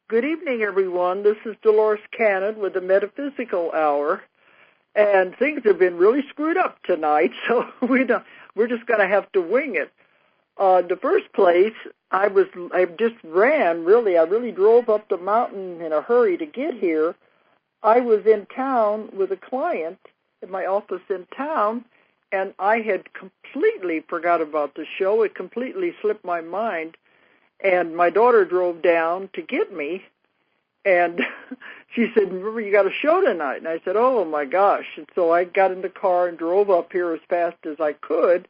Good evening, everyone. This is Dolores Cannon with the Metaphysical Hour, and things have been really screwed up tonight, so we're just going to have to wing it. The first place, I just ran, really. I really drove up the mountain in a hurry to get here. I was in town with a client at my office in town, and I had completely forgot about the show. It completely slipped my mind. And my daughter drove down to get me, and she said, remember, you got a show tonight. And I said, oh, my gosh. And so I got in the car and drove up here as fast as I could.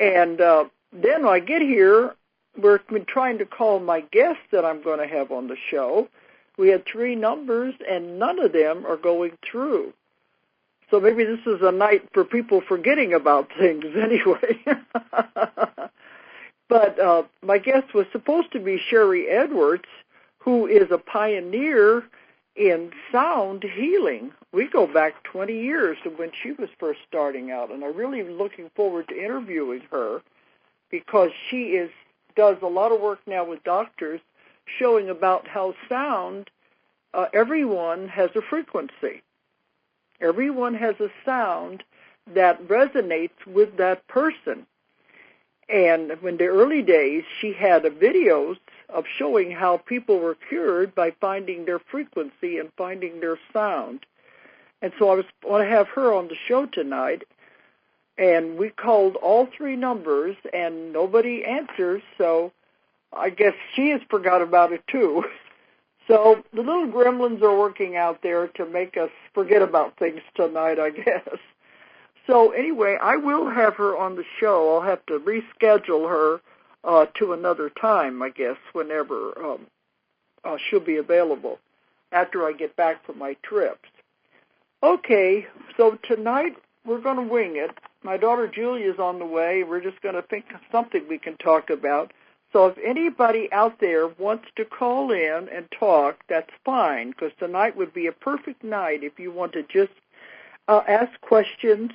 And then when I get here, we're trying to call my guests that I'm going to have on the show. We had 3 numbers, and none of them are going through. So maybe this is a night for people forgetting about things anyway. But my guest was supposed to be Sherry Edwards, who is a pioneer in sound healing. We go back 20 years to when she was first starting out, and I'm really looking forward to interviewing her because she does a lot of work now with doctors showing about how sound, everyone has a frequency. Everyone has a sound that resonates with that person. And in the early days, she had videos of showing how people were cured by finding their frequency and finding their sound. And so I want to have her on the show tonight. And we called all 3 numbers, and nobody answers, so I guess she has forgot about it too. So the little gremlins are working out there to make us forget about things tonight, I guess. So anyway, I will have her on the show. I'll have to reschedule her to another time, I guess, whenever she'll be available after I get back from my trips. Okay, so tonight we're going to wing it. My daughter Julia's on the way. We're just going to think of something we can talk about. So if anybody out there wants to call in and talk, that's fine, because tonight would be a perfect night if you want to just ask questions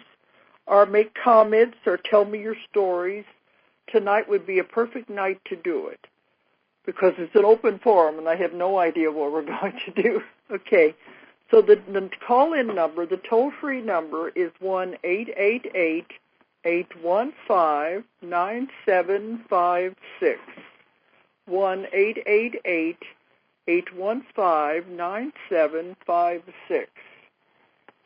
or make comments or tell me your stories. Tonight would be a perfect night to do it because it's an open forum and I have no idea what we're going to do. Okay, so the call-in number, the toll-free number is 1-888-815-9756. 1-888-815-9756.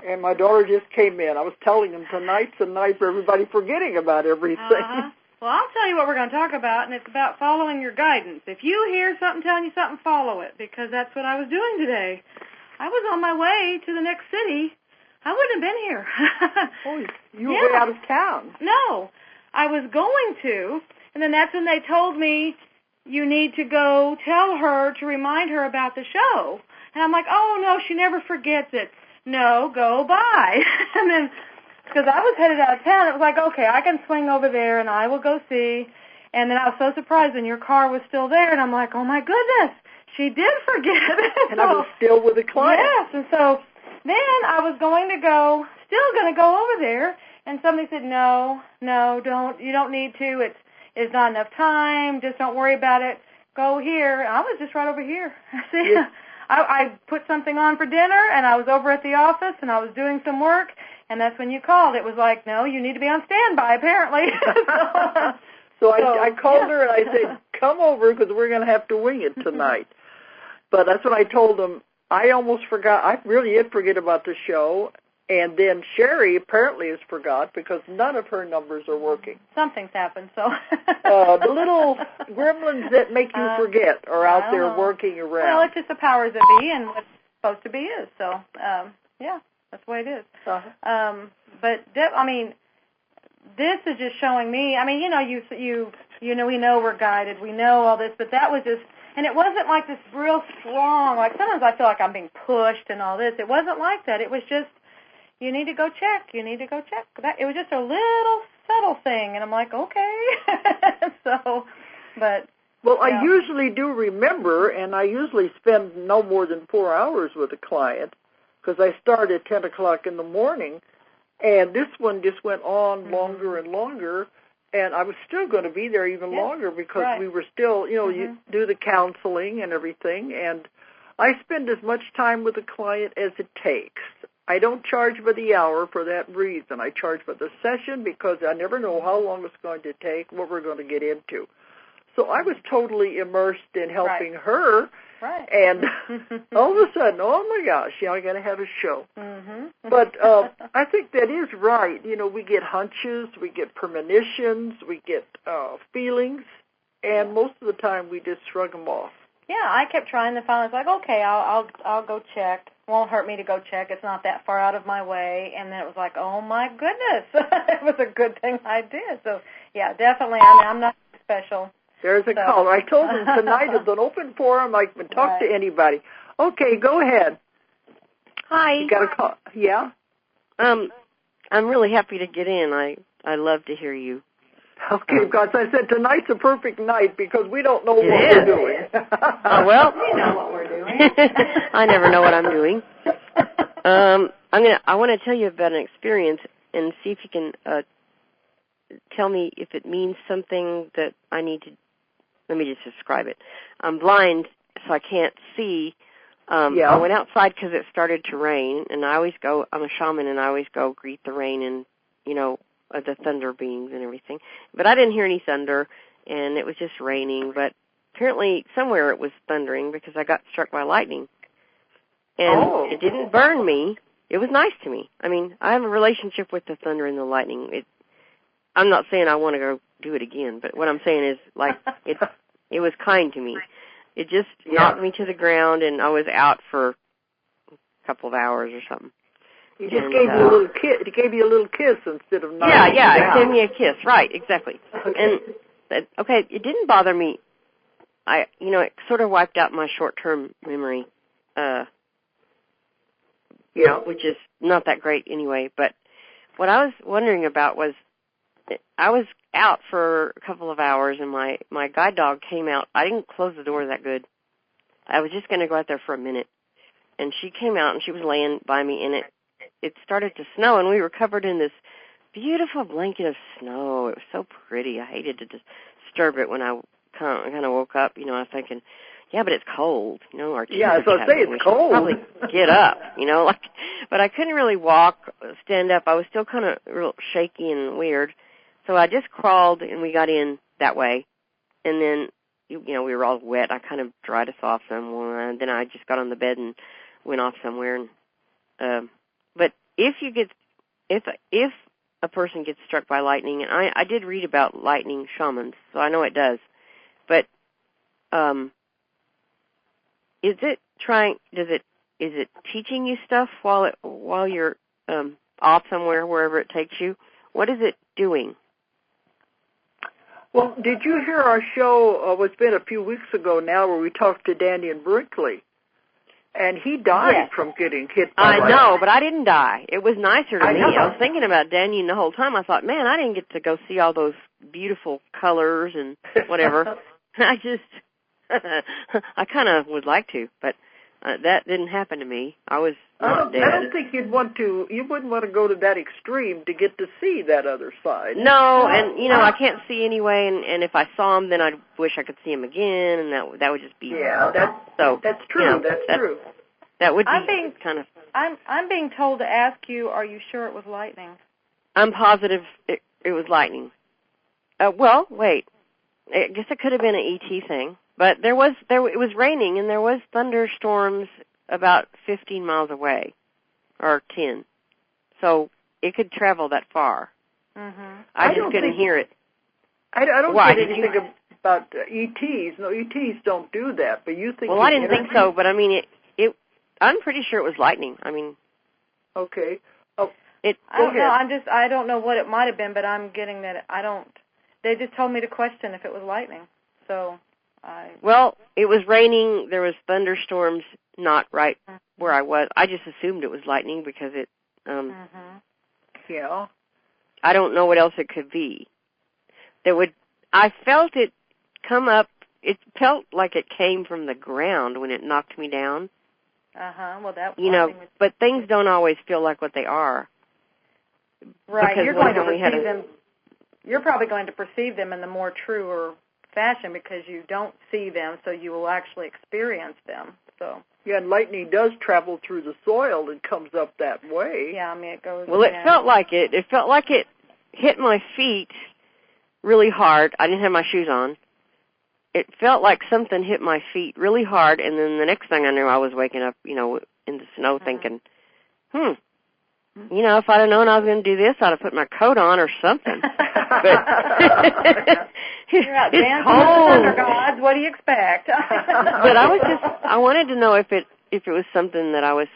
And my daughter just came in. I was telling them tonight's a night for everybody forgetting about everything. Well, I'll tell you what we're going to talk about, and it's about following your guidance. If you hear something telling you something, follow it, because that's what I was doing today. I was on my way to the next city. I wouldn't have been here. Oh, you were way out of town. No, I was going to, and then that's when they told me you need to go tell her to remind her about the show. And I'm like, oh, no, she never forgets it. No, go by. And then, because I was headed out of town, it was like, okay, I can swing over there and I will go see. And then I was so surprised when your car was still there, and I'm like, oh, my goodness, she did forget it. And I was still with the client. Yes, and so then I was still going to go over there, and somebody said, no, don't, you don't need to. It's not enough time. Just don't worry about it. Go here. I was just right over here. See? Yes. I put something on for dinner, and I was over at the office, and I was doing some work, and that's when you called. It was like, no, you need to be on standby, apparently. So I called her, and I said, come over, because we're going to have to wing it tonight. But that's what I told them. I almost forgot. I really did forget about the show, and then Sherry apparently has forgot because none of her numbers are working. Something's happened, so. The little gremlins that make you forget are out there working around. Well, it's just the powers that be, and what's supposed to be is. So, yeah, that's the way it is. But, I mean, this is just showing me, I mean, you know, we know we're guided, we know all this, but that was just, and it wasn't like this real strong, like sometimes I feel like I'm being pushed and all this. It wasn't like that. It was just, you need to go check. You need to go check. It was just a little subtle thing, and I'm like, okay. So, but. Well, I usually do remember, and I usually spend no more than 4 hours with a client because I start at 10 o'clock in the morning, and this one just went on longer and longer, and I was still going to be there even longer because we were still, you do the counseling and everything, and I spend as much time with the client as it takes. I don't charge by the hour for that reason. I charge by the session because I never know how long it's going to take, what we're going to get into. So I was totally immersed in helping her, and all of a sudden, oh my gosh, I got to have a show. But I think that is right. We get hunches, we get premonitions, we get feelings, and most of the time we just shrug them off. Yeah, I kept trying to find. It's like, okay, I'll go check. Won't hurt me to go check. It's not that far out of my way. And then it was like, oh my goodness, it was a good thing I did. So yeah, definitely. I'm not special. There's a caller. I told them tonight is an open forum. I can talk to anybody. Okay, go ahead. Hi. You got a call? Yeah. I'm really happy to get in. I love to hear you. Okay, because I said tonight's a perfect night because we don't know what we're doing. Oh, well, we know what we're doing. I never know what I'm doing. I want to tell you about an experience and see if you can tell me if it means something that I need to. Let me just describe it. I'm blind, so I can't see. I went outside because it started to rain, and I always go. I'm a shaman, and I always go greet the rain and the thunder beings and everything. But I didn't hear any thunder, and it was just raining. But apparently somewhere it was thundering because I got struck by lightning. And it didn't burn me. It was nice to me. I mean, I have a relationship with the thunder and the lightning. I'm not saying I want to go do it again, but what I'm saying is, like, it was kind to me. It just knocked me to the ground, and I was out for a couple of hours or something. It just gave you a little kiss. It gave you a little kiss instead of knocking you down. It gave me a kiss. Right, exactly. Okay. And it didn't bother me. It sort of wiped out my short-term memory. Which is not that great anyway. But what I was wondering about was, I was out for a couple of hours, and my guide dog came out. I didn't close the door that good. I was just going to go out there for a minute. And she came out, and she was laying by me, and it started to snow, and we were covered in this beautiful blanket of snow. It was so pretty. I hated to disturb it when I kind of woke up. I was thinking, yeah, but it's cold. Our kids so I say it's cold. Probably get up, but I couldn't really walk, stand up. I was still kind of real shaky and weird. So I just crawled, and we got in that way. And then, we were all wet. I kind of dried us off somewhere. And then I just got on the bed and went off somewhere. And, but if a person gets struck by lightning, and I did read about lightning shamans, so I know it does. But is it teaching you stuff while you're off somewhere, wherever it takes you? What is it doing? Well, did you hear our show, it's been a few weeks ago now, where we talked to Daniel Brinkley? And he died from getting hit by lightning. I know, but I didn't die. It was nicer to me. I was thinking about Daniel the whole time. I thought, man, I didn't get to go see all those beautiful colors and whatever. I kind of would like to, but that didn't happen to me. I was not dead. I don't think you wouldn't want to go to that extreme to get to see that other side. No, and, I can't see anyway, and if I saw him, then I'd wish I could see him again, and that would just be... Yeah, that's true, that's true. That would be kind of... I'm being told to ask you, are you sure it was lightning? I'm positive it was lightning. Well, wait. I guess it could have been an ET thing. But it was raining, and there was thunderstorms about 15 miles away, or 10. So it could travel that far. Mm-hmm. I just couldn't hear it. I don't get anything about ETs. No, ETs don't do that. But you think? Well, I didn't think so. But I mean, I'm pretty sure it was lightning. I mean. Okay. I don't know. I don't know what it might have been, but I'm getting that They just told me to question if it was lightning. So. Well, it was raining. There was thunderstorms not right where I was. I just assumed it was lightning because it. Yeah. I don't know what else it could be. I felt it come up. It felt like it came from the ground when it knocked me down. Well, that. But things don't always feel like what they are. Right. You're going to receive them. you're probably going to perceive them in the more truer fashion because you don't see them, so you will actually experience them. So. Yeah, and lightning does travel through the soil and comes up that way. Yeah, I mean, it goes. Well, it felt like it. It felt like it hit my feet really hard. I didn't have my shoes on. It felt like something hit my feet really hard, and then the next thing I knew, I was waking up, in the snow thinking, if I'd have known I was going to do this, I'd have put my coat on or something. But you're out dancing with the thunder gods. What do you expect? But I wanted to know if it was something that I was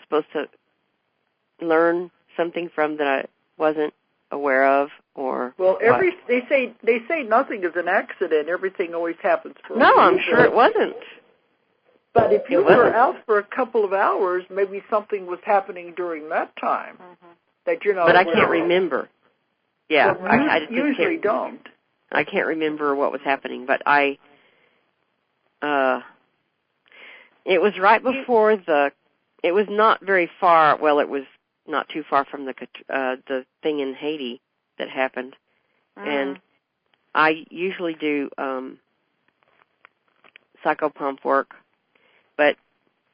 supposed to learn something from that I wasn't aware of, or they say nothing is an accident. Everything always happens for a reason. No, I'm sure it wasn't. But if you were out for a couple of hours, maybe something was happening during that time that you're not. But I can't remember. Yeah, well, I usually don't. I can't remember what was happening, but it was right before it was not very far. Well, it was not too far from the thing in Haiti that happened, and I usually do psychopomp work, but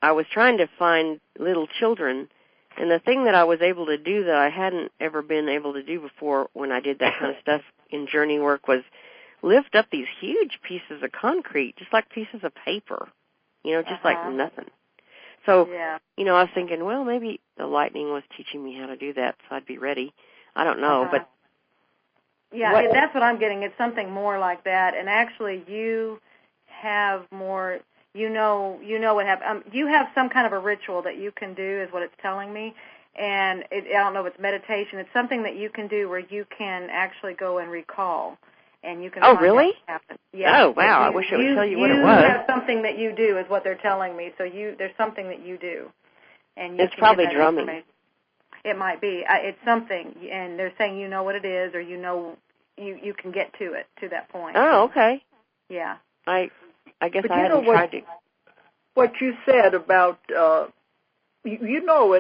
I was trying to find little children, and the thing that I was able to do that I hadn't ever been able to do before when I did that kind of stuff in journey work was lift up these huge pieces of concrete, just like pieces of paper, just like nothing. So, I was thinking, well, maybe the lightning was teaching me how to do that, so I'd be ready. I don't know, but... Yeah, that's what I'm getting. It's something more like that, and actually you have more... You know what happened. You have some kind of a ritual that you can do, is what it's telling me. And I don't know if it's meditation. It's something that you can do where you can actually go and recall, and you can. Oh, really? What happened. Yeah. Oh, wow! I wish I would tell you what it was. You have something that you do, is what they're telling me. So there's something that you do, and it's probably drumming. It might be. It's something, and they're saying you know what it is, or you can get to it to that point. Oh, okay. Yeah. I guess I hadn't tried to. What you said about, at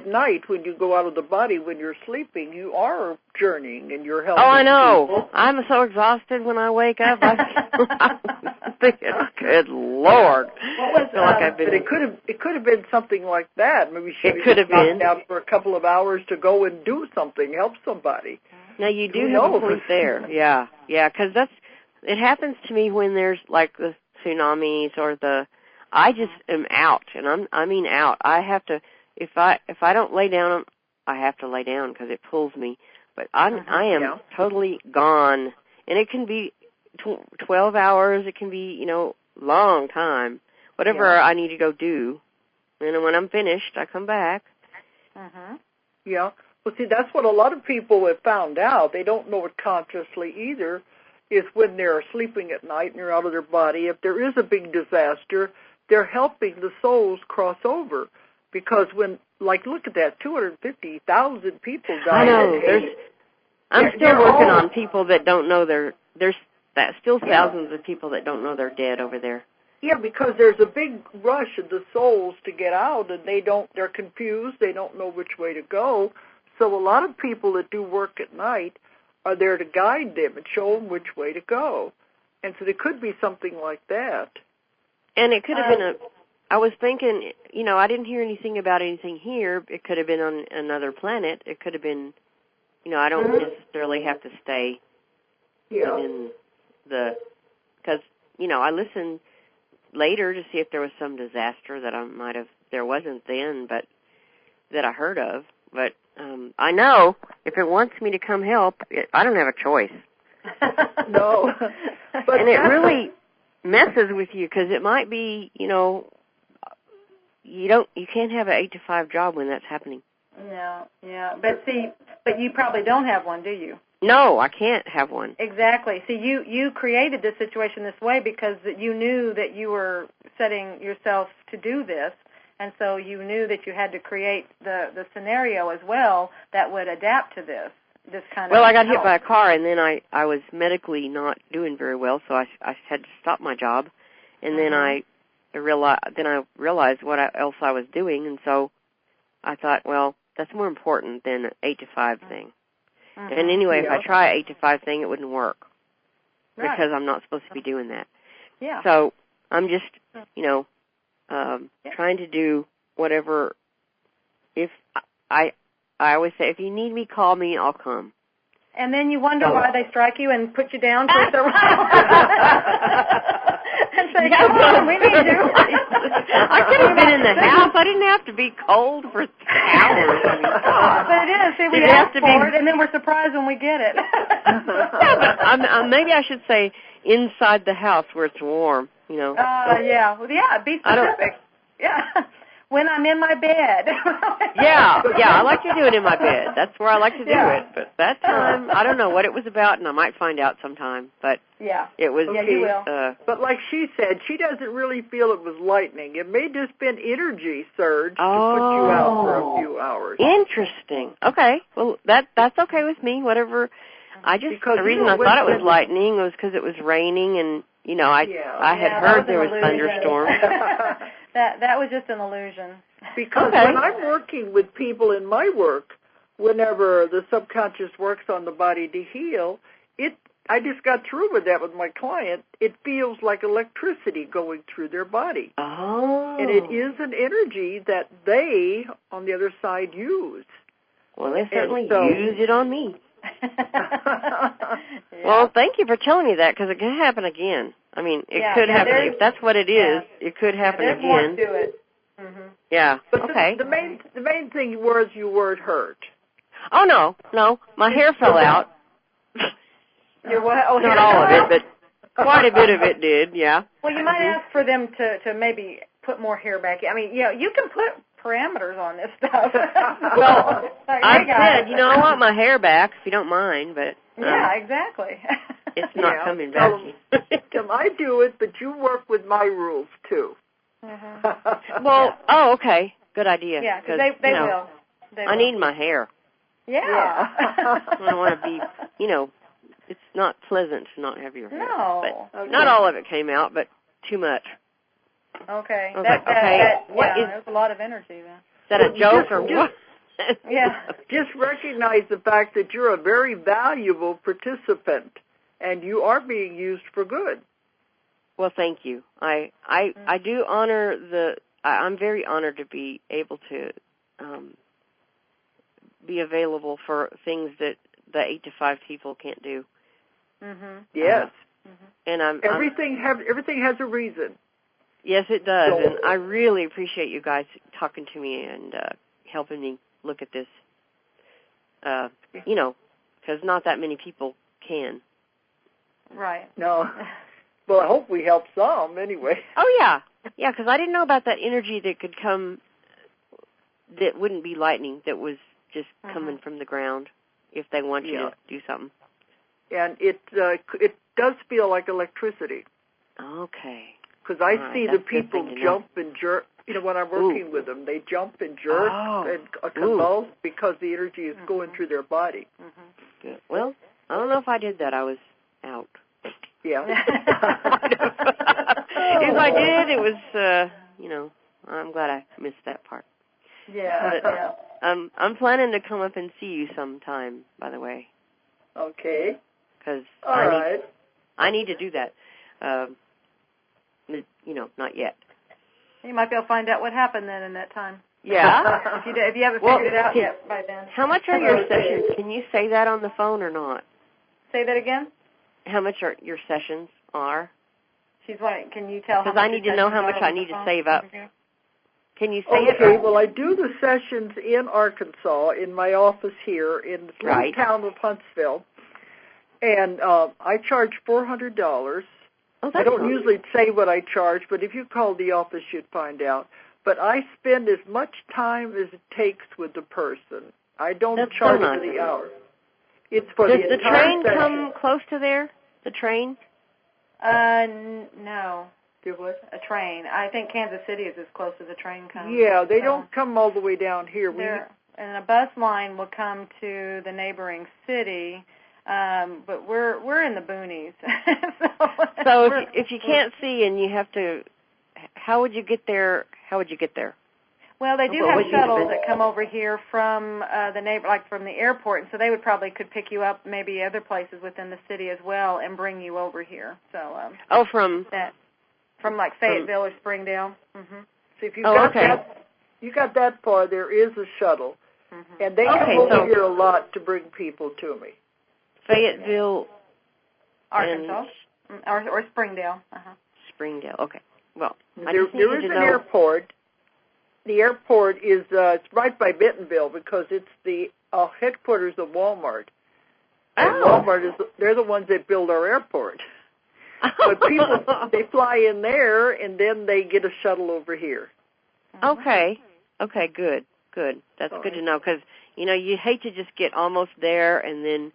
night when you go out of the body, when you're sleeping, you are journeying and you're helping. Oh, I know. People. I'm so exhausted when I wake up. I'm thinking, good Lord. But it could have been something like that. Maybe she could have been out for a couple of hours to go and do something, help somebody. Now you do have a point there. Yeah, because it happens to me when there's like the tsunamis or I just am out, and I mean out. I have to, if I don't lay down, I have to lay down because it pulls me. But I am totally gone, and it can be 12 hours. It can be long time, whatever I need to go do. And when I'm finished, I come back. Yeah. Well, see, that's what a lot of people have found out. They don't know it consciously either. Is when they're sleeping at night and they're out of their body. If there is a big disaster, they're helping the souls cross over. Because look at that, 250,000 people died. I know. I'm still working on people that don't know there's still thousands of people that don't know they're dead over there. Yeah, because there's a big rush of the souls to get out, and they're confused. They don't know which way to go. So a lot of people that do work at night are there to guide them and show them which way to go. And so there could be something like that. And it could have been I was thinking, I didn't hear anything about anything here. It could have been on another planet. It could have been, I don't necessarily have to stay in because, I listened later to see if there was some disaster that there wasn't then, but that I heard of. But I know if it wants me to come help, I don't have a choice. No. And it really messes with you because it might be, you can't have an 8-to-5 job when that's happening. No, yeah. But you probably don't have one, do you? No, I can't have one. Exactly. See, you created this situation this way because you knew that you were setting yourself to do this. And so you knew that you had to create the scenario as well that would adapt to this kind of. Well, I got hit by a car, and then I was medically not doing very well, so I had to stop my job. And then I realized what else I was doing, and so I thought, well, that's more important than an 8-to-5 thing. And anyway, if I try 8 to 5 thing, it wouldn't work because I'm not supposed to be doing that. Yeah. So I'm just, trying to do whatever. If I always say, if you need me, call me, I'll come. And then you wonder why they strike you and put you down for a while. And say, come on, we need you. I could have been in the house. I didn't have to be cold for hours. But it is. See, we ask for it, and then we're surprised when we get it. Yeah, but maybe I should say inside the house where it's warm, Yeah. Well, yeah, be specific. Yeah. When I'm in my bed. Yeah, I like to do it in my bed. That's where I like to do it. But that time, I don't know what it was about, and I might find out sometime. But it was. Yeah, you will. But like she said, she doesn't really feel it was lightning. It may just been energy surge to put you out for a few hours. Interesting. Okay. Well, that's okay with me. Whatever. The reason I thought it was lightning was because it was raining, and I had heard there was thunderstorms. That was just an illusion. Because when I'm working with people in my work, whenever the subconscious works on the body to heal, I just got through with that with my client. It feels like electricity going through their body. Oh. And it is an energy that they, on the other side, use. Well, they certainly use it on me. Well, thank you for telling me that, because it could happen again. I mean, it could happen. If that's what it is, it could happen again. There's more to it. Mm-hmm. Yeah. But okay. The main thing was you weren't hurt. Oh no, my hair fell out. Your what? Oh, not all of it, but quite a bit of it did. Yeah. Well, you might ask for them to maybe put more hair back. I mean, you can put parameters on this stuff. Well, I said, I want my hair back if you don't mind, but exactly. It's not coming back. Tim, I do it, but you work with my rules too. Mm-hmm. Well, okay, good idea. Yeah, because they will. I need my hair. Yeah. I don't want to be, it's not pleasant to not have your hair. No. But not all of it came out, but too much. Okay. There's a lot of energy then. Is that a joke or what? Just recognize the fact that you're a very valuable participant, and you are being used for good. Well, thank you. I do honor I'm very honored to be able to be available for things that the 8 to 5 people can't do. Mm-hmm. Yes. And everything has a reason. Yes, it does, and I really appreciate you guys talking to me and helping me look at this. Because not that many people can. Right. No. Well, I hope we help some anyway. Oh, yeah. Yeah, because I didn't know about that energy that could come that wouldn't be lightning, that was just coming from the ground if they want you to do something. And it does feel like electricity. Okay. Because I see the people jump and jerk. When I'm working with them, they jump and jerk and convulse because the energy is going through their body. Mm-hmm. Good. Well, I don't know if I did that. I was out. Yeah. If I did, it was, I'm glad I missed that part. Yeah. But, I'm planning to come up and see you sometime, by the way. Okay. Because I need to do that. Not yet. You might be able to find out what happened then in that time. Yeah. if you haven't figured it out yet by then. How much are your sessions? Can you say that on the phone or not? Say that again? How much are your sessions are? She's wondering, can you tell? Because I need to know how much I need to save up. Can you say it? Okay, well, I do the sessions in Arkansas, in my office here in the little town of Huntsville, and I charge $400. I don't usually say what I charge, but if you call the office, you'd find out. But I spend as much time as it takes with the person. I don't charge for the hour. It's for the entire Does the train session. come close to there? The train? No. Do what? A train. I think Kansas City is as close as a train comes. Yeah, they don't come all the way down here. And a bus line will come to the neighboring city. But we're in the boonies. so if you can't see and you have to, how would you get there? Well, they do have shuttles that come over here from from the airport, and so they could pick you up maybe other places within the city as well and bring you over here. So from like Fayetteville or Springdale. Mm-hmm. So if you got that far, there is a shuttle, and they come over here a lot to bring people to me. Fayetteville, Arkansas, or Springdale. Springdale. Okay. Well, there is an airport. The airport is it's right by Bentonville because it's the headquarters of Walmart. And Walmart they're the ones that build our airport. But people, they fly in there and then they get a shuttle over here. Okay. Okay. Good. That's good to know because you hate to just get almost there and then.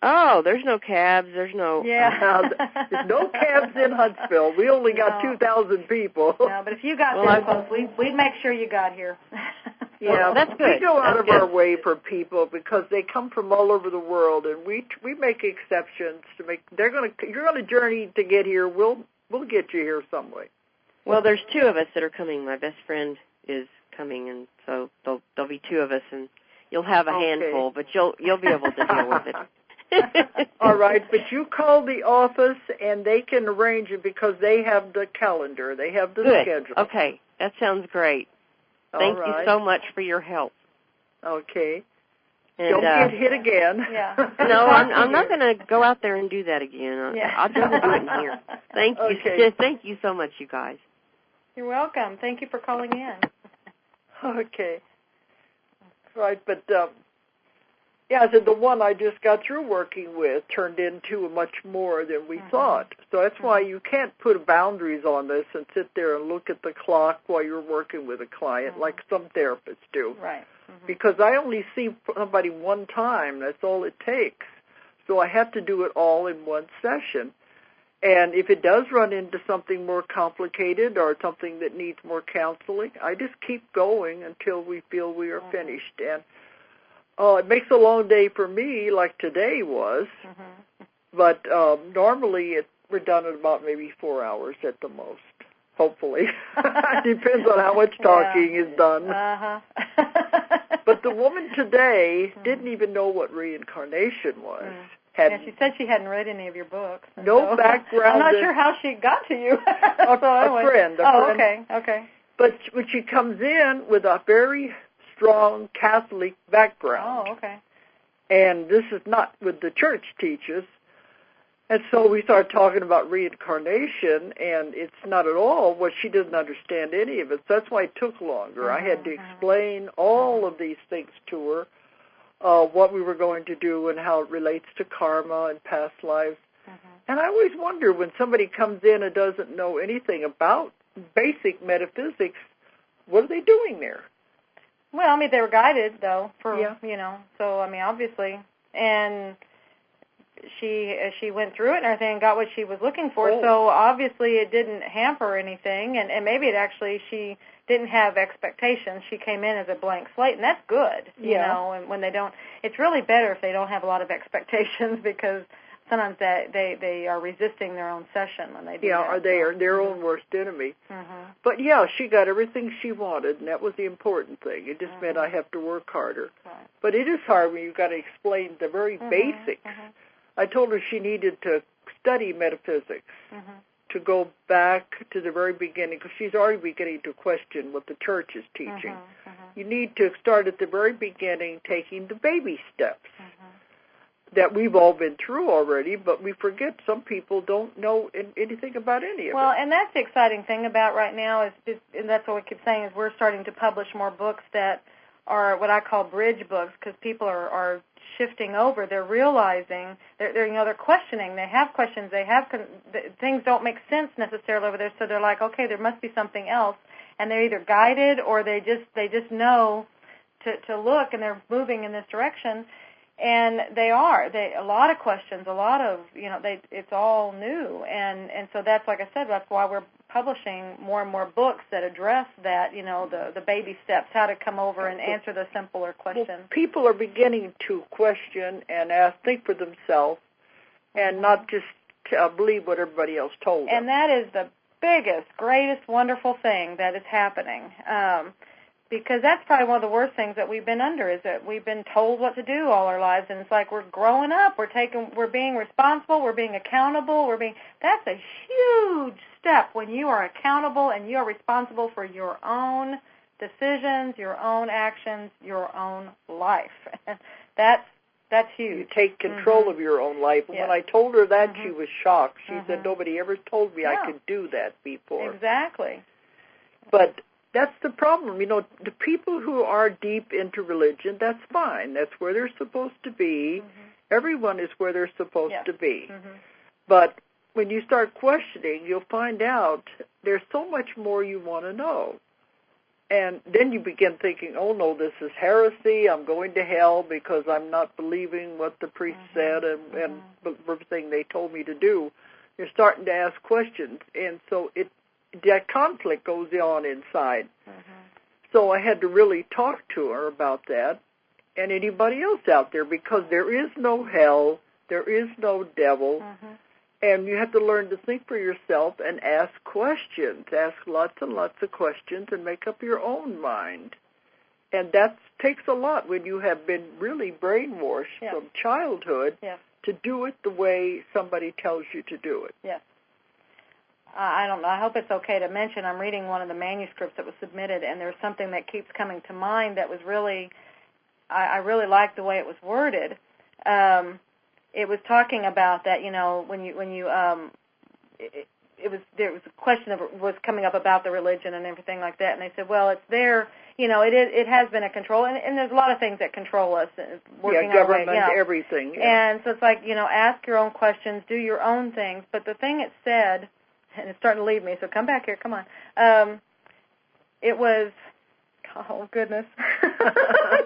Oh, there's no cabs. There's no... Yeah. There's no cabs in Huntsville. We only got 2,000 people. No, but if you got there close, we'd make sure you got here. Yeah, that's good. We go out of our way for people because they come from all over the world, and we make exceptions to make... You're going to journey to get here. We'll get you here some way. Well, there's two of us that are coming. My best friend is coming, and so there'll be two of us, and you'll have a handful, but you'll be able to deal with it. All right, but you call the office and they can arrange it because they have the calendar. They have the schedule. Okay, that sounds great. Thank you so much for your help. Okay. And, don't get hit again. Yeah. No, I'm not going to go out there and do that again. I'll just do it in here. Thank you. Okay. Thank you so much, you guys. You're welcome. Thank you for calling in. Okay. Right, but... the one I just got through working with turned into much more than we thought. So that's why you can't put boundaries on this and sit there and look at the clock while you're working with a client like some therapists do. Right. Because I only see somebody one time. That's all it takes. So I have to do it all in one session. And if it does run into something more complicated or something that needs more counseling, I just keep going until we feel we are finished. And it makes a long day for me, like today was, but normally we're done in about maybe 4 hours at the most, hopefully. Depends on how much talking is done. But the woman today didn't even know what reincarnation was. She said she hadn't read any of your books. No background. I'm not sure how she got to you. A friend. Okay. But when she comes in with a very strong Catholic background. Oh, okay. And this is not what the church teaches. And so we started talking about reincarnation, and it's not at all what she doesn't understand any of it. So that's why it took longer. I had to explain all of these things to her, what we were going to do and how it relates to karma and past lives. And I always wonder when somebody comes in and doesn't know anything about basic metaphysics, what are they doing there? Well, I mean, they were guided, though, so, I mean, obviously. And she went through it and everything and got what she was looking for, so obviously it didn't hamper anything, and maybe it actually, she didn't have expectations. She came in as a blank slate, and that's good, you know, and when they don't, it's really better if they don't have a lot of expectations because sometimes they are resisting their own session when they do that. Yeah, or they are their own worst enemy. But, she got everything she wanted, and that was the important thing. It just meant I have to work harder. Right. But it is hard when you've got to explain the very basics. I told her she needed to study metaphysics, to go back to the very beginning, because she's already beginning to question what the church is teaching. You need to start at the very beginning, taking the baby steps. That we've all been through already, but we forget some people don't know anything about any of it. Well, and that's the exciting thing about right now, and that's what we keep saying, is we're starting to publish more books that are what I call bridge books, because people are shifting over. They're realizing, they're questioning. They have questions. Things don't make sense necessarily over there, so they're like, okay, there must be something else, and they're either guided or they just know to look, and they're moving in this direction. And a lot of questions, a lot of, it's all new. And so that's, like I said, that's why we're publishing more and more books that address that, the baby steps, how to come over and answer the simpler questions. Well, people are beginning to question and think for themselves and not just believe what everybody else told them. And that is the biggest, greatest, wonderful thing that is happening. Because that's probably one of the worst things that we've been under, is that we've been told what to do all our lives, and it's like we're growing up, we're being responsible, we're being accountable, that's a huge step when you are accountable and you are responsible for your own decisions, your own actions, your own life. That's huge. You take control of your own life. Yes. When I told her that, she was shocked. She said, nobody ever told me I could do that before. Exactly. But that's the problem. You know, the people who are deep into religion, that's fine. That's where they're supposed to be. Everyone is where they're supposed to be. But when you start questioning, you'll find out there's so much more you want to know. And then you begin thinking, oh, no, this is heresy. I'm going to hell because I'm not believing what the priest said and everything they told me to do. You're starting to ask questions. And so that conflict goes on inside. So I had to really talk to her about that and anybody else out there, because there is no hell, there is no devil, and you have to learn to think for yourself and ask questions. Ask lots and lots of questions and make up your own mind. And that takes a lot when you have been really brainwashed from childhood to do it the way somebody tells you to do it. Yes. I don't know. I hope it's okay to mention I'm reading one of the manuscripts that was submitted, and there's something that keeps coming to mind that was really, I really liked the way it was worded. It was talking about that, you know, there was a question was coming up about the religion and everything like that, and they said, well, it's there, you know, it has been a control, and there's a lot of things that control us. Working government, our way, everything. And so it's like, you know, ask your own questions, do your own things, but the thing it said, and it's starting to leave me, so come back here, come on. It was, oh, goodness.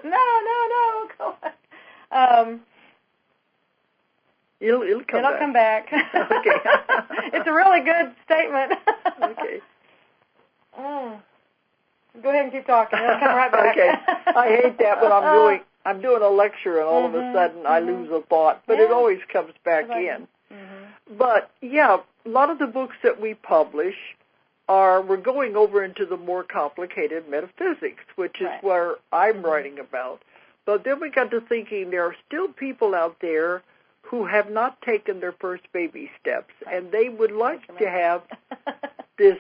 no, go on. It'll come back. Okay. It's a really good statement. Okay. Go ahead and keep talking. It'll come right back. Okay. I hate that when I'm doing a lecture and all of a sudden I lose a thought, but it always comes back in. But yeah, a lot of the books that we publish we're going over into the more complicated metaphysics, which is where I'm writing about. But then we got to thinking there are still people out there who have not taken their first baby steps, and they would like to have this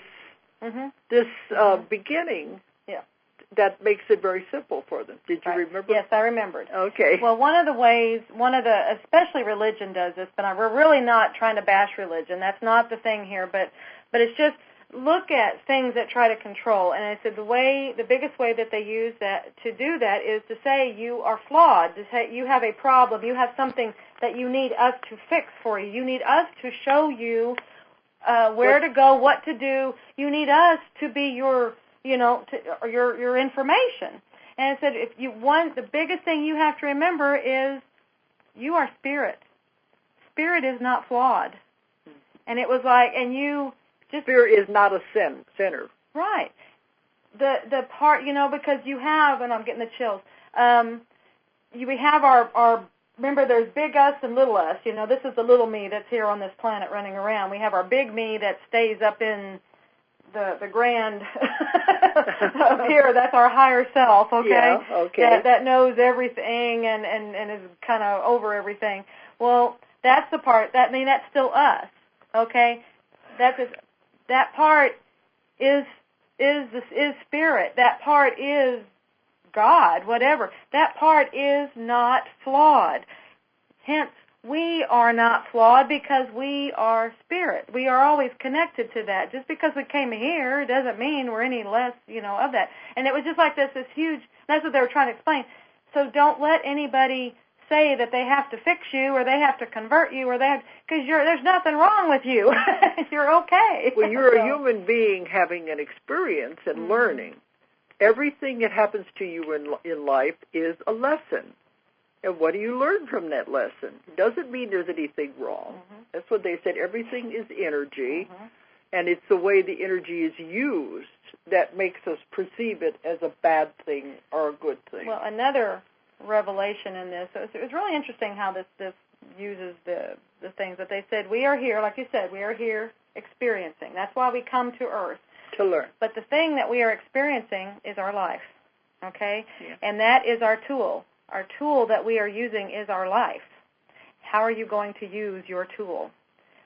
beginning that makes it very simple for them. Did you remember? Yes, I remembered. Okay. Well, especially religion does this, but we're really not trying to bash religion. That's not the thing here, but it's just look at things that try to control. And I said the biggest way that they use that to do that is to say you are flawed, to say you have a problem, you have something that you need us to fix for you. You need us to show you where to go, what to do. You need us to be your information. And I said, the biggest thing you have to remember is you are spirit. Spirit is not flawed. And it was like, spirit is not a sinner. Right. The part, because you have, and I'm getting the chills, we have our remember there's big us and little us. This is the little me that's here on this planet running around. We have our big me that stays up in the grand up here. That's our higher self, okay? Yeah, okay. That knows everything and is kind of over everything. Well, that's the part, that's still us, okay? That part is spirit. That part is God, whatever. That part is not flawed. Hence, we are not flawed because we are spirit. We are always connected to that. Just because we came here doesn't mean we're any less, of that. And it was just like this huge, that's what they were trying to explain. So don't let anybody say that they have to fix you or they have to convert you or because there's nothing wrong with you. You're okay. Well, you're a human being having an experience and learning. Everything that happens to you in life is a lesson. And what do you learn from that lesson? It doesn't mean there's anything wrong. That's what they said. Everything is energy, and it's the way the energy is used that makes us perceive it as a bad thing or a good thing. Well, another revelation in this, it was really interesting how this uses the things that they said. We are here, like you said, we are here experiencing. That's why we come to Earth. To learn. But the thing that we are experiencing is our life. okay? Yeah. And that is our tool. Our tool that we are using is our life. How are you going to use your tool?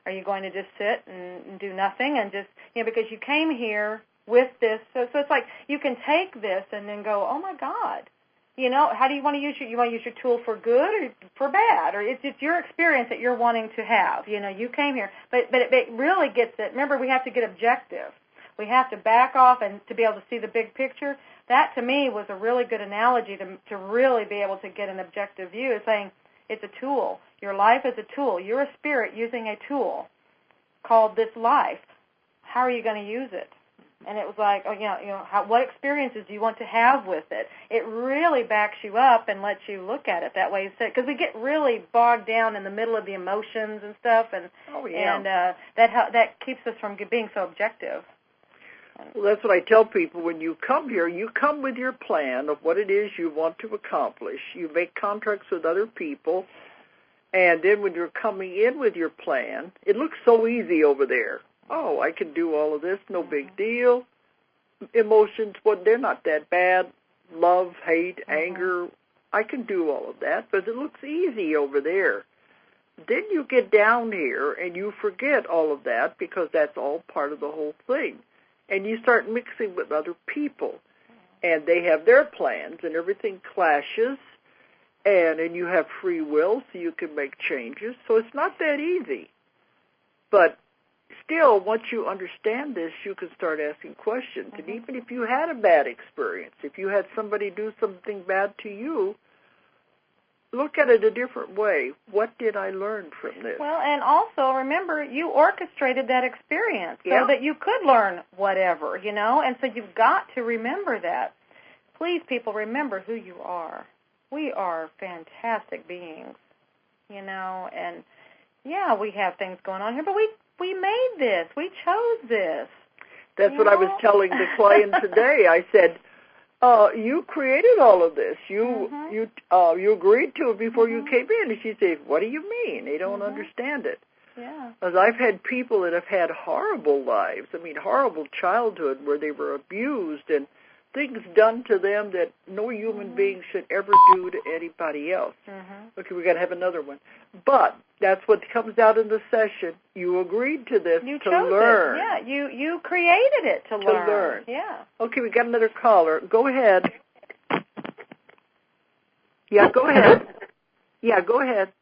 Are you going to just sit and do nothing and just, because you came here with this, so it's like you can take this and then go, oh, my God. How do you want to use your tool for good or for bad? Or it's your experience that you're wanting to have. You came here. But it really gets it. Remember, we have to get objective. We have to back off and to be able to see the big picture. That, to me, was a really good analogy to really be able to get an objective view of saying it's a tool. Your life is a tool. You're a spirit using a tool called this life. How are you going to use it? And it was like, what experiences do you want to have with it? It really backs you up and lets you look at it that way. Because we get really bogged down in the middle of the emotions and stuff, and that keeps us from being so objective. Well, that's what I tell people. When you come here, you come with your plan of what it is you want to accomplish. You make contracts with other people, and then when you're coming in with your plan, it looks so easy over there. Oh, I can do all of this, no big deal. Emotions, they're not that bad. Love, hate, anger, I can do all of that, but it looks easy over there. Then you get down here and you forget all of that because that's all part of the whole thing. And you start mixing with other people, and they have their plans, and everything clashes, and you have free will, so you can make changes. So it's not that easy. But still, once you understand this, you can start asking questions. And even if you had a bad experience, if you had somebody do something bad to you, look at it a different way. What did I learn from this? Well, and also remember, you orchestrated that experience so that you could learn whatever, and so you've got to remember that. Please, people, remember who you are. We are fantastic beings, and we have things going on here, but we made this. We chose this. That's what I was telling the client today. I said, you created all of this. You agreed to it before you came in. And she said, what do you mean? They don't understand it. Yeah. Because I've had people that have had horrible lives, horrible childhood where they were abused and things done to them that no human being should ever do to anybody else. Okay, we got to have another one. But that's what comes out in the session. You agreed to this to learn. It. Yeah, you created it to learn. Yeah. Okay, we got another caller. Go ahead. Yeah, go ahead. Yeah, go ahead.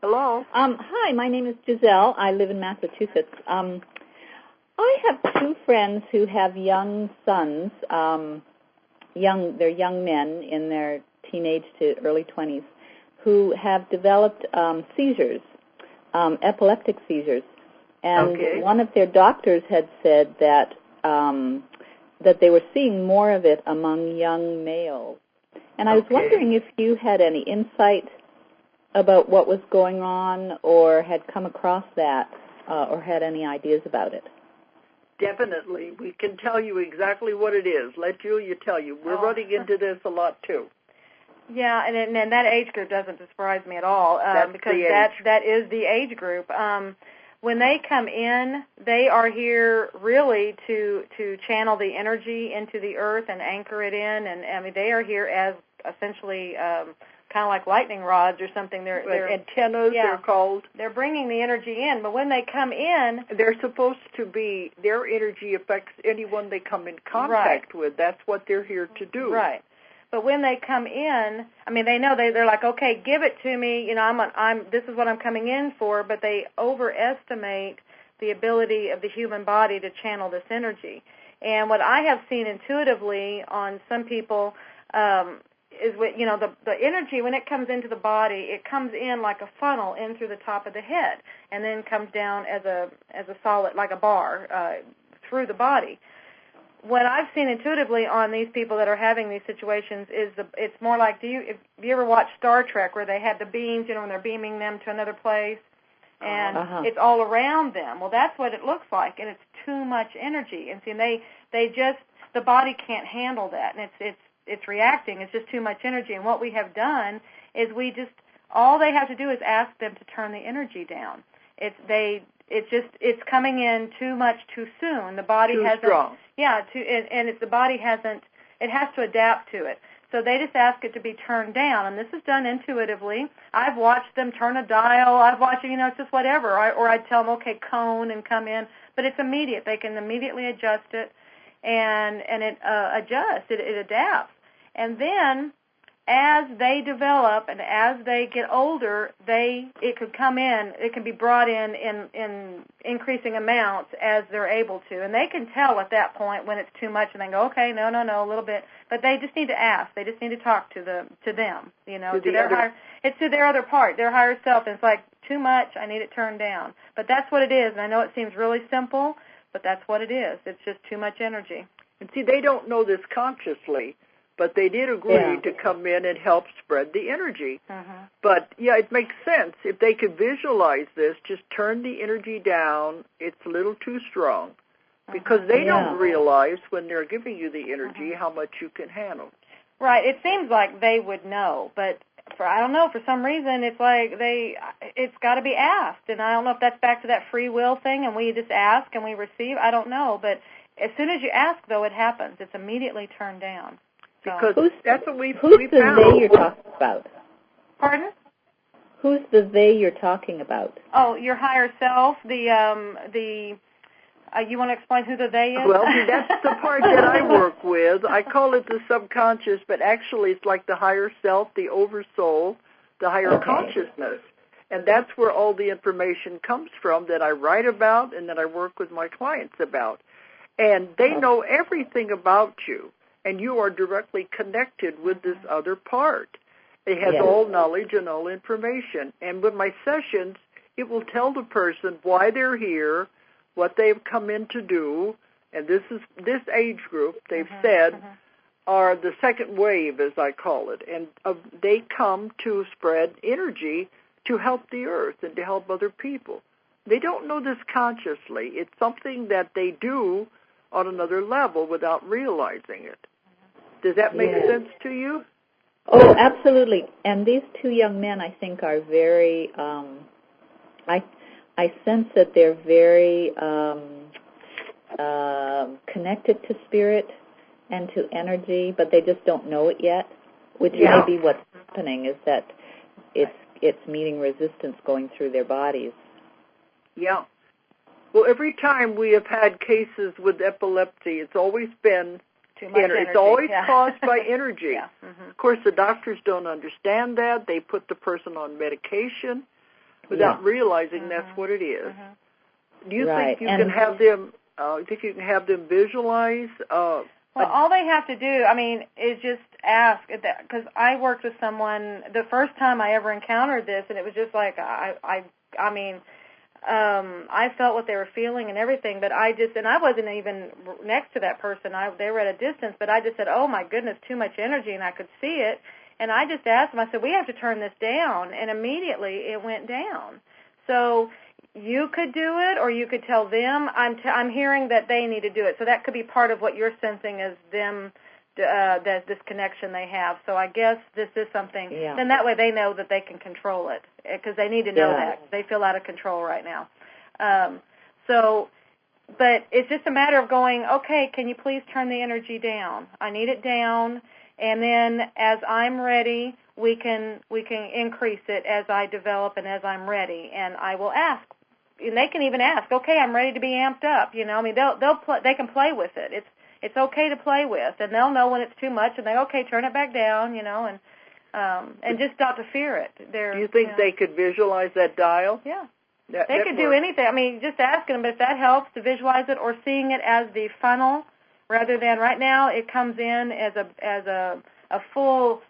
Hello. Hi, my name is Giselle. I live in Massachusetts. I have two friends who have young sons. They're young men in their teenage to early 20s who have developed seizures, epileptic seizures. And one of their doctors had said that they were seeing more of it among young males. And I was wondering if you had any insight about what was going on or had come across that or had any ideas about it. Definitely. We can tell you exactly what it is. Let Julia tell you. We're running into this a lot, too. Yeah, and that age group doesn't surprise me at all because that is the age group. When they come in, they are here really to channel the energy into the earth and anchor it in, and they are here as essentially kind of like lightning rods or something. They're antennas, they're called. They're bringing the energy in, but when they come in, they're supposed to be, their energy affects anyone they come in contact with. That's what they're here to do. Right. But when they come in, they know they're like, okay, give it to me. This is what I'm coming in for. But they overestimate the ability of the human body to channel this energy. And what I have seen intuitively on some people is with the energy when it comes into the body, it comes in like a funnel in through the top of the head, and then comes down as a solid like a bar through the body. What I've seen intuitively on these people that are having these situations is it's more like, if you ever watch Star Trek where they have the beams, when they're beaming them to another place, and it's all around them. Well, that's what it looks like, and it's too much energy. And see, the body can't handle that, and it's reacting. It's just too much energy. And what we have done is all they have to do is ask them to turn the energy down. It's coming in too much too soon. The body hasn't. Strong. Yeah, the body hasn't it has to adapt to it. So they just ask it to be turned down, and this is done intuitively. I've watched them turn a dial. I've watched, it's just whatever. Or I'd tell them, okay, cone and come in. But it's immediate. They can immediately adjust it, and it adjusts. It adapts. And then as they develop and as they get older, it could come in. It can be brought in increasing amounts as they're able to, and they can tell at that point when it's too much, and they go, okay, no, a little bit. But they just need to ask. They just need to talk to them. To it's to their other part, their higher self. And it's like too much. I need it turned down. But that's what it is. And I know it seems really simple, but that's what it is. It's just too much energy. And see, they don't know this consciously. But they did agree to come in and help spread the energy. Mm-hmm. But, it makes sense. If they could visualize this, just turn the energy down. It's a little too strong. Because they don't realize when they're giving you the energy how much you can handle. Right. It seems like they would know. But I don't know, for some reason, it's like it's got to be asked. And I don't know if that's back to that free will thing and we just ask and we receive. I don't know. But as soon as you ask, though, it happens. It's immediately turned down. Because that's what we found. Who's the they you're talking about? Pardon? Who's the they you're talking about? Oh, your higher self. You want to explain who the they is? Well, see, that's the part that I work with. I call it the subconscious, but actually it's like the higher self, the oversoul, the higher consciousness. And that's where all the information comes from that I write about and that I work with my clients about. And they know everything about you. And you are directly connected with this other part. It has all knowledge and all information. And with my sessions, it will tell the person why they're here, what they've come in to do, and this age group, they've said, are the second wave, as I call it. And they come to spread energy to help the earth and to help other people. They don't know this consciously. It's something that they do on another level without realizing it. Does that make sense to you? Oh, absolutely. And these two young men, I think, are very, I sense that they're very connected to spirit and to energy, but they just don't know it yet, which may be what's happening, is that it's meeting resistance going through their bodies. Yeah. Well, every time we have had cases with epilepsy, it's always been too much energy. It's always caused by energy. Mm-hmm. Of course, the doctors don't understand that. They put the person on medication without realizing that's what it is. Do you think you can have them? Think you can have them visualize? Well, all they have to do, is just ask. Because I worked with someone the first time I ever encountered this, and it was just like I felt what they were feeling and everything, but I wasn't even next to that person. They were at a distance, but I just said, oh my goodness, too much energy, and I could see it. And I just asked them, I said, we have to turn this down, and immediately it went down. So you could do it, or you could tell them. I'm hearing that they need to do it, so that could be part of what you're sensing as them, this connection they have. So I guess this is something, then that way they know that they can control it, because they need to know that. They feel out of control right now. But it's just a matter of going, okay, can you please turn the energy down? I need it down, and then as I'm ready, we can increase it as I develop and as I'm ready, and I will ask. And they can even ask, okay, I'm ready to be amped up. They can play with it. It's okay to play with, and they'll know when it's too much, and turn it back down, and just not to fear it. Do you think they could visualize that dial? Yeah. They could do anything. Just asking them if that helps to visualize it, or seeing it as the funnel, rather than right now it comes in as a full,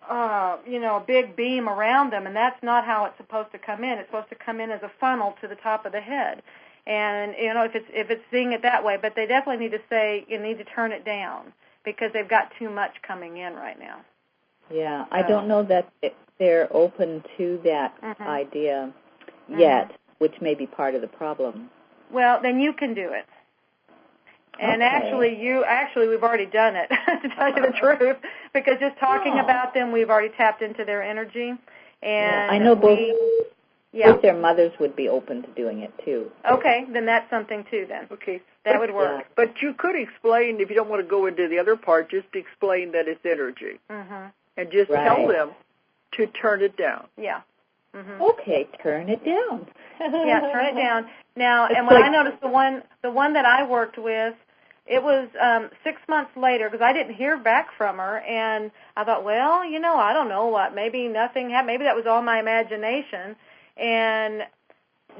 a big beam around them, and that's not how it's supposed to come in. It's supposed to come in as a funnel to the top of the head. And, if it's seeing it that way, but they definitely need to say, you need to turn it down, because they've got too much coming in right now. Yeah, I don't know that they're open to that idea yet, which may be part of the problem. Well, then you can do it. And actually, we've already done it, to tell you the truth, because just talking about them, we've already tapped into their energy. And I know both. Both their mothers would be open to doing it, too. Okay, then that's something, too, then. Okay. That would work. Yeah. But you could explain, if you don't want to go into the other part, just explain that it's energy. Mm-hmm. And just tell them to turn it down. Yeah. Mm-hmm. Okay, turn it down. Yeah, turn it down. Now, it's and when I noticed the one that I worked with, it was 6 months later, because I didn't hear back from her, and I thought, well, I don't know what, maybe nothing happened, maybe that was all my imagination. And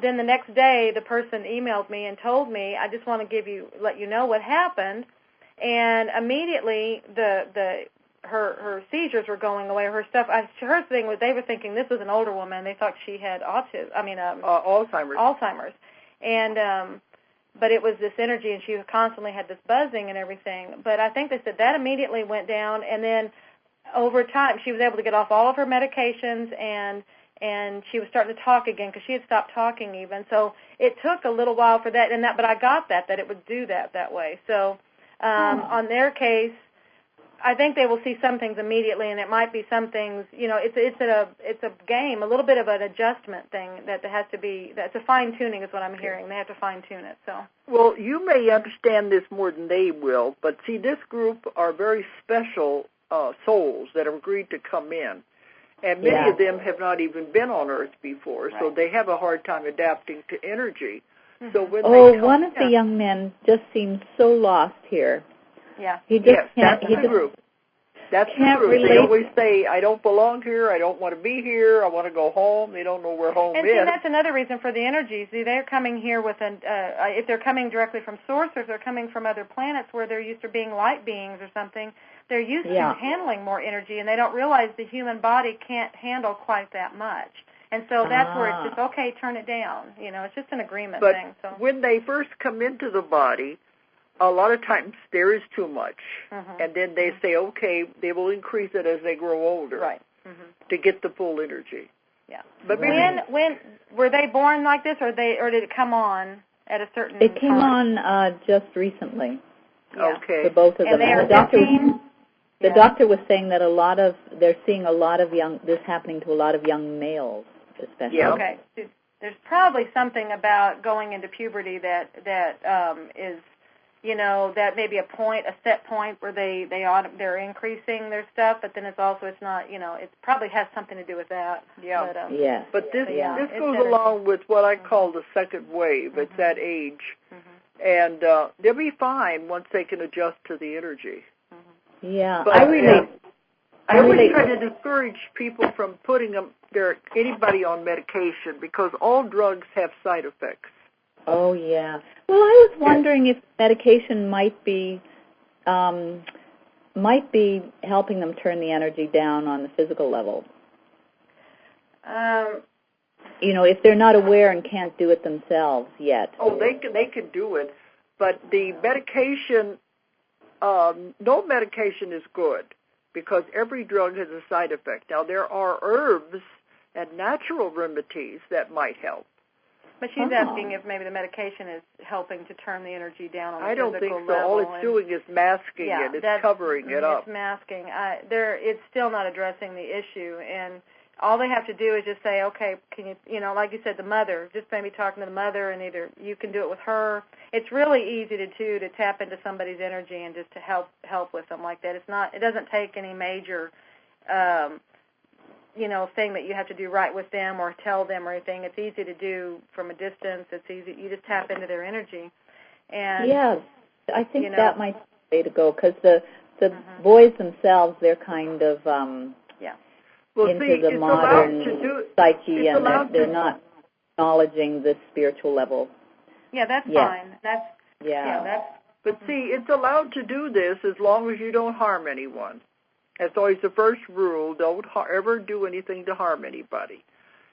then the next day, the person emailed me and told me, I just want to let you know what happened. And immediately, her seizures were going away. Her thing was, they were thinking this was an older woman. They thought she had Alzheimer's. Alzheimer's, and but it was this energy, and she constantly had this buzzing and everything. But I think they said that immediately went down, and then over time, she was able to get off all of her medications, and she was starting to talk again because she had stopped talking even. So it took a little while for that, but I got that it would do that way. So on their case, I think they will see some things immediately, and it might be some things. It's a game, a little bit of an adjustment thing that has to be. That's a fine tuning, is what I'm hearing. They have to fine tune it. So. Well, you may understand this more than they will, but see, this group are very special souls that have agreed to come in. And many of them have not even been on Earth before, so they have a hard time adapting to energy. Mm-hmm. So when one of the young men just seems so lost here. Yeah. He just can't. That's the group. That's the group. They always say, I don't belong here, I don't want to be here, I want to go home. They don't know where home is. And that's another reason for the energies. See, they're coming here with if they're coming directly from source, or if they're coming from other planets where they're used to being light beings or something, they're used to handling more energy, and they don't realize the human body can't handle quite that much. And so that's where it's just, okay, turn it down. It's just an agreement thing. So when they first come into the body, a lot of times there is too much. Mm-hmm. And then they say, okay, they will increase it as they grow older. Right. Mm-hmm. To get the full energy. Yeah. But when were they born like this, or did it come on at a certain time? It came on just recently. Yeah. Okay. For both of them. And they are the doctor was saying that they're seeing a lot of this happening to a lot of young males, especially. Yeah. Okay. There's probably something about going into puberty that is, that may be a set point where they're increasing their stuff, but then it's not, it probably has something to do with that. Yeah. But, but this goes along with what I call the second wave. Mm-hmm. It's that age. Mm-hmm. And they'll be fine once they can adjust to the energy. Yeah, but, I relate. I always try to discourage people from putting anybody on medication, because all drugs have side effects. Oh yeah. Well, I was wondering if medication might be helping them turn the energy down on the physical level. If they're not aware and can't do it themselves yet. Oh, they can do it, but the medication. No medication is good, because every drug has a side effect. Now, there are herbs and natural remedies that might help. But she's asking if maybe the medication is helping to turn the energy down on the physical level. I don't think so. All it's doing is masking it. It's covering it up. It's masking. It's still not addressing the issue, and all they have to do is just say, okay, can you, like you said, the mother, just maybe talking to the mother, and either you can do it with her. It's really easy to tap into somebody's energy and just to help with them like that. It doesn't take any major, thing that you have to do right with them or tell them or anything. It's easy to do from a distance. It's easy. You just tap into their energy. And I think that might be the way to go, because the boys themselves, they're kind of into the modern psyche, and they're not acknowledging the spiritual level. Yeah, that's fine. But see, it's allowed to do this as long as you don't harm anyone. That's always the first rule. Don't ever do anything to harm anybody.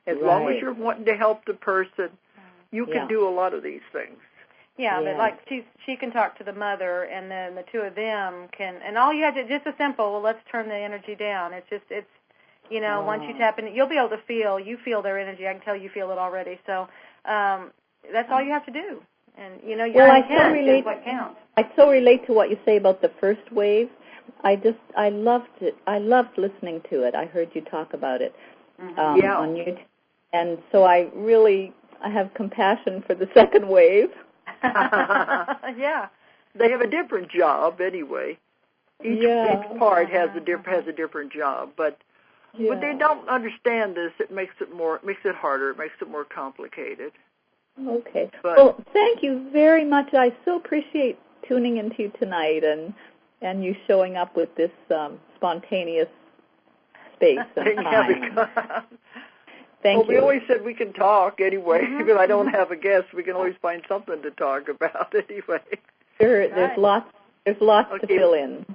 As long as you're wanting to help the person, you can do a lot of these things. Yeah, but like she can talk to the mother, and then the two of them can, and all you have to, just a simple, well, let's turn the energy down. It's once you tap in, you'll be able to feel their energy. I can tell you feel it already. So that's all you have to do. And, your intent is what counts. I so relate to what you say about the first wave. I loved it. I loved listening to it. I heard you talk about it on YouTube. And so I have compassion for the second wave. Yeah. They have a different job anyway. Each part has a different job, but when they don't understand this, it makes it harder. It makes it more complicated. Okay. But, well, thank you very much. I so appreciate tuning into you tonight and you showing up with this spontaneous space and time. Thank you. We always said we can talk anyway. Because I don't have a guest, we can always find something to talk about anyway. Sure, there's lots to fill in.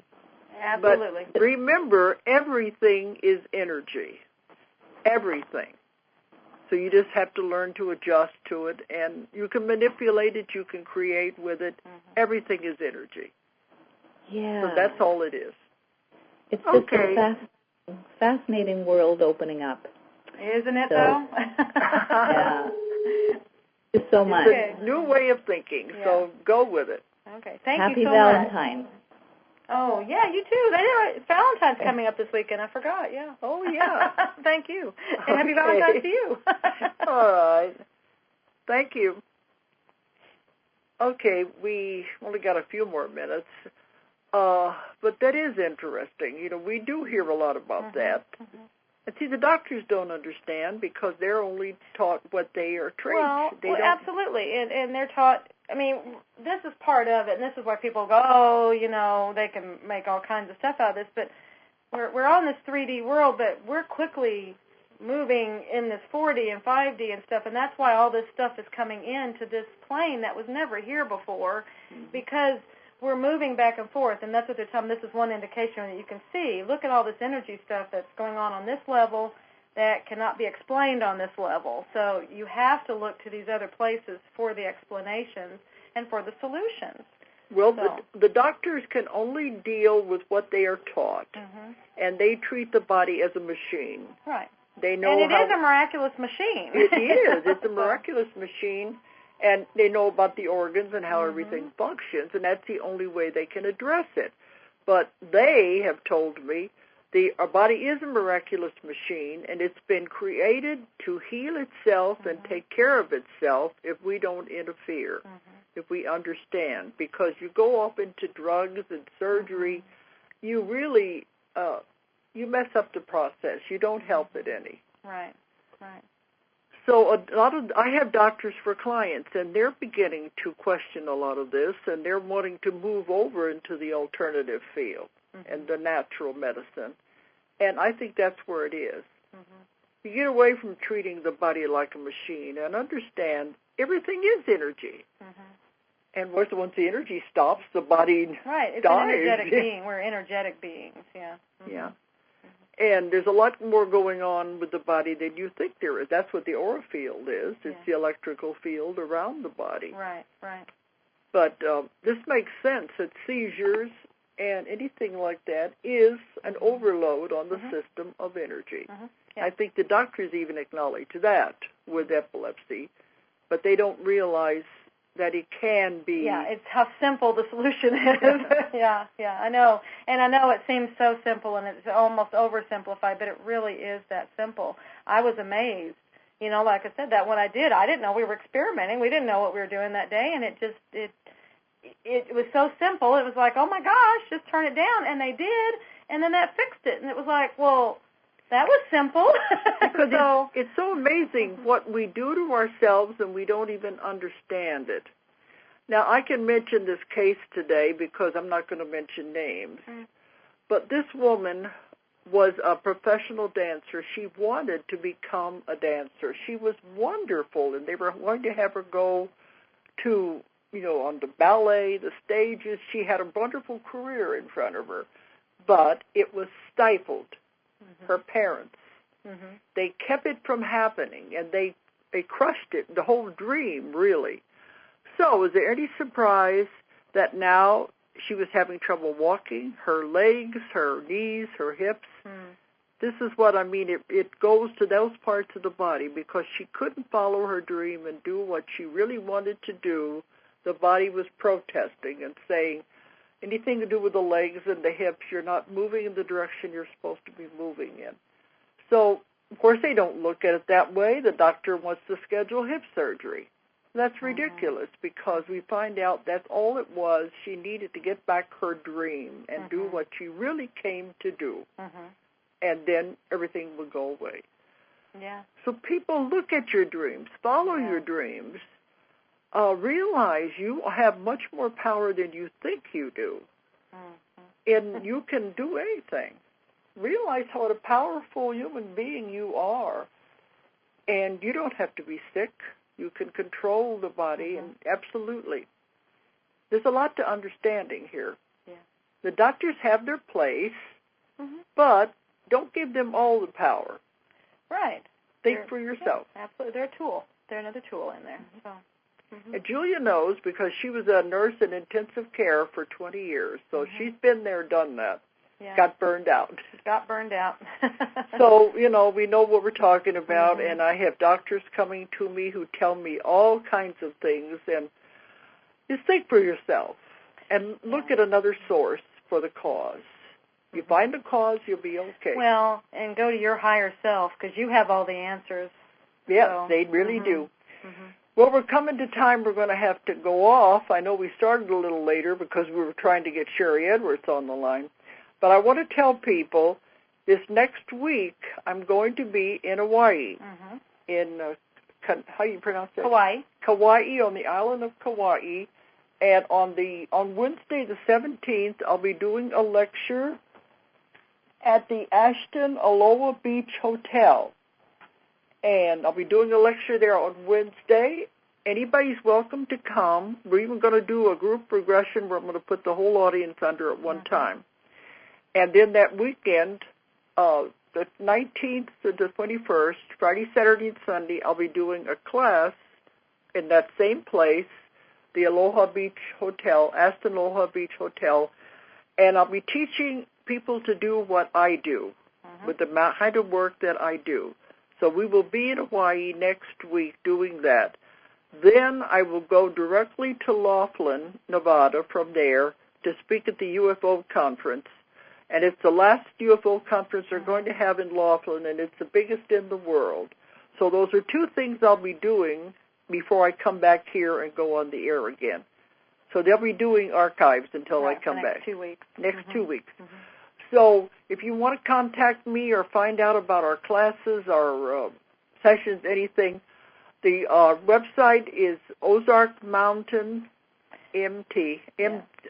Absolutely. But remember, everything is energy. Everything. So you just have to learn to adjust to it, and you can manipulate it, you can create with it. Everything is energy. Yeah. So that's all it is. It's just a fascinating world opening up. Isn't it, though? Yeah. Thank you so much. It's a new way of thinking, so go with it. Okay, thank Happy you so Valentine's. much. Oh, yeah, you too. Valentine's coming up this weekend. I forgot, yeah. Oh, yeah. Thank you. And happy Valentine's to you. All right. Thank you. Okay, we only got a few more minutes. But that is interesting. You know, we do hear a lot about that. And see, the doctors don't understand because they're only taught what they are trained. Well, absolutely. And they're taught, I mean, this is part of it, and this is why people go, oh, you know, they can make all kinds of stuff out of this. But we're on this 3D world, but we're quickly moving in this 4D and 5D and stuff, and that's why all this stuff is coming into this plane that was never here before, because we're moving back and forth, and that's what they're telling me. This is one indication that you can see. Look at all this energy stuff that's going on this level that cannot be explained on this level. So you have to look to these other places for the explanations and for the solutions. Well, the doctors can only deal with what they are taught, and they treat the body as a machine. Right. They know and it is a miraculous machine. It is. It's a miraculous machine, and they know about the organs and how everything functions, and that's the only way they can address it. But they have told me our body is a miraculous machine, and it's been created to heal itself and take care of itself if we don't interfere, if we understand. Because you go off into drugs and surgery, you really you mess up the process. You don't help it any. Right, right. So I have doctors for clients, and they're beginning to question a lot of this, and they're wanting to move over into the alternative field and the natural medicine. And I think that's where it is. You get away from treating the body like a machine and understand everything is energy. And once the energy stops, the body dies. It's an energetic being. We're energetic beings, Yeah. And there's a lot more going on with the body than you think there is. That's what the aura field is. It's the electrical field around the body. Right, right. But this makes sense that seizures and anything like that is an overload on the system of energy. I think the doctors even acknowledge that with epilepsy, but they don't realize that it can be. Yeah, it's how simple the solution is. yeah, I know. And I know it seems so simple and it's almost oversimplified, but it really is that simple. I was amazed. You know, like I said, that when I didn't know we were experimenting. We didn't know what we were doing that day, and it was so simple. It was like, oh my gosh, just turn it down, and they did, and then that fixed it. And it was like, well, that was simple. Because it's so amazing what we do to ourselves, and we don't even understand it. Now, I can mention this case today because I'm not going to mention names. But this woman was a professional dancer. She wanted to become a dancer. She was wonderful, and they were going to have her go to, on the ballet, the stages. She had a wonderful career in front of her, but it was stifled. Her parents, they kept it from happening, and they crushed it, the whole dream, really. So is there any surprise that now she was having trouble walking, her legs, her knees, her hips? This is what I mean. It goes to those parts of the body because she couldn't follow her dream and do what she really wanted to do. The body was protesting and saying, anything to do with the legs and the hips, you're not moving in the direction you're supposed to be moving in. So of course, they don't look at it that way. The doctor wants to schedule hip surgery. That's ridiculous because we find out that's all it was. She needed to get back her dream and do what she really came to do. And then everything will go away. Yeah. So people, look at your dreams. Follow your dreams. Realize you have much more power than you think you do. And you can do anything. Realize what a powerful human being you are. And you don't have to be sick. You can control the body, and absolutely. There's a lot to understanding here. Yeah. The doctors have their place, but don't give them all the power. Right. Think for yourself. Yeah, absolutely. They're a tool. They're another tool in there. So. And Julia knows because she was a nurse in intensive care for 20 years, so she's been there, done that. Yeah. Got burned out. Got burned out. So, we know what we're talking about, and I have doctors coming to me who tell me all kinds of things, and just think for yourself and look at another source for the cause. You find the cause, you'll be okay. Well, and go to your higher self because you have all the answers. Yes, so. They really do. Well, we're coming to time we're going to have to go off. I know we started a little later because we were trying to get Sherry Edwards on the line. But I want to tell people this next week I'm going to be in Hawaii, in, how do you pronounce that? Kauai. Kauai, on the island of Kauai. And on Wednesday the 17th, I'll be doing a lecture at the Ashton Aloha Beach Hotel. And I'll be doing a lecture there on Wednesday. Anybody's welcome to come. We're even going to do a group regression where I'm going to put the whole audience under at one time. And then that weekend, the 19th to the 21st, Friday, Saturday, and Sunday, I'll be doing a class in that same place, the Aloha Beach Hotel, Aston Aloha Beach Hotel, and I'll be teaching people to do what I do, with the kind of work that I do. So we will be in Hawaii next week doing that. Then I will go directly to Laughlin, Nevada, from there to speak at the UFO conference. And it's the last UFO conference they're going to have in Laughlin, and it's the biggest in the world. So those are two things I'll be doing before I come back here and go on the air again. So they'll be doing archives until I come back. Next 2 weeks. Next 2 weeks. So if you want to contact me or find out about our classes, our sessions, anything, the website is Ozark Mountain MT,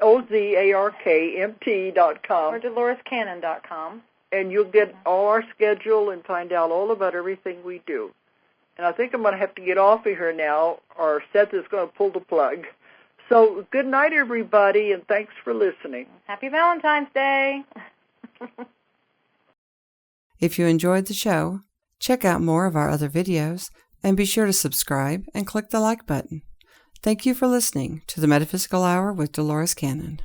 OZARKMT.com. Or DoloresCannon.com. And you'll get all our schedule and find out all about everything we do. And I think I'm going to have to get off of here now, or Seth is going to pull the plug. So good night, everybody, and thanks for listening. Happy Valentine's Day. If you enjoyed the show, check out more of our other videos, and be sure to subscribe and click the like button. Thank you for listening to the Metaphysical Hour with Dolores Cannon.